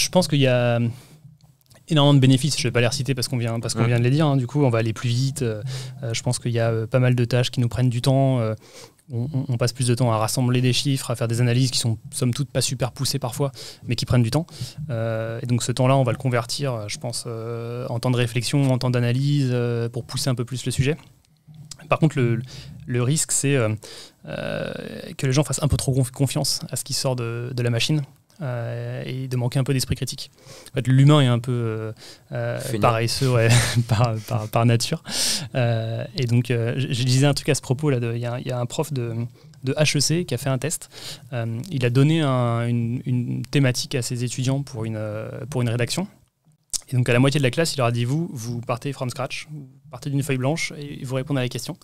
Je pense qu'il y a énormément de bénéfices. Je ne vais pas les reciter parce qu'on vient de les dire. Hein. Du coup, on va aller plus vite. Je pense qu'il y a pas mal de tâches qui nous prennent du temps. On passe plus de temps à rassembler des chiffres, à faire des analyses qui sont somme toute pas super poussées parfois, mais qui prennent du temps. Et donc ce temps-là, on va le convertir, je pense, en temps de réflexion, en temps d'analyse, pour pousser un peu plus le sujet. Par contre, le risque, c'est que les gens fassent un peu trop confiance à ce qui sort de la machine. Et de manquer un peu d'esprit critique. En fait, l'humain est un peu paresseux par nature. Et donc, je disais un truc à ce propos. Il y a un prof de HEC qui a fait un test. Il a donné une thématique à ses étudiants pour une rédaction. Et donc, à la moitié de la classe, il leur a dit, vous partez from scratch, vous partez d'une feuille blanche et vous répondez à la question.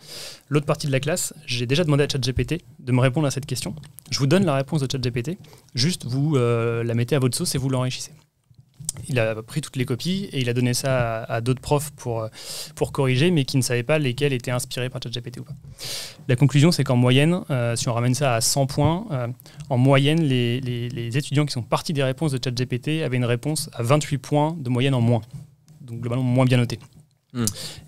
L'autre partie de la classe, j'ai déjà demandé à ChatGPT de me répondre à cette question. Je vous donne la réponse de ChatGPT, juste vous la mettez à votre sauce et vous l'enrichissez. Il a pris toutes les copies et il a donné ça à d'autres profs pour corriger, mais qui ne savaient pas lesquels étaient inspirés par ChatGPT ou pas. La conclusion, c'est qu'en moyenne, si on ramène ça à 100 points, en moyenne, les étudiants qui sont partis des réponses de ChatGPT avaient une réponse à 28 points de moyenne en moins. Donc globalement, moins bien noté.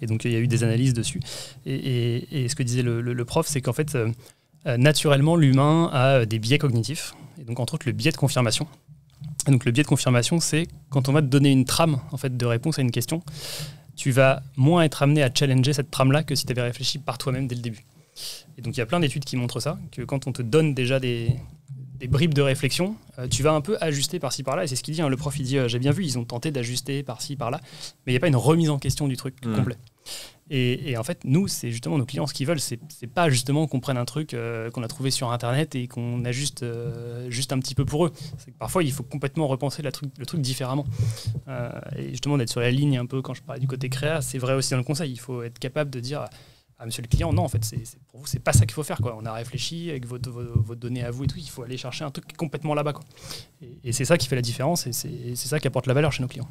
Et donc, il y a eu des analyses dessus. Et ce que disait le prof, c'est qu'en fait, naturellement, l'humain a des biais cognitifs. Et donc, entre autres, le biais de confirmation. Et donc le biais de confirmation, c'est quand on va te donner une trame en fait, de réponse à une question, tu vas moins être amené à challenger cette trame-là que si tu avais réfléchi par toi-même dès le début. Et donc il y a plein d'études qui montrent ça, que quand on te donne déjà des bribes de réflexion, tu vas un peu ajuster par-ci par-là. Et c'est ce qu'il dit, hein, le prof, il dit j'ai bien vu, ils ont tenté d'ajuster par-ci par-là, mais il n'y a pas une remise en question du truc complet. Et en fait, nous, c'est justement nos clients, ce qu'ils veulent, c'est pas justement qu'on prenne un truc qu'on a trouvé sur Internet et qu'on ajuste juste un petit peu pour eux. C'est que parfois, il faut complètement repenser le truc différemment. Et justement, d'être sur la ligne un peu, quand je parlais du côté créa, c'est vrai aussi dans le conseil. Il faut être capable de dire à monsieur le client, non, en fait, pour vous, c'est pas ça qu'il faut faire, quoi. On a réfléchi avec vos données à vous et tout, il faut aller chercher un truc complètement là-bas, quoi. Et c'est ça qui fait la différence et c'est ça qui apporte la valeur chez nos clients.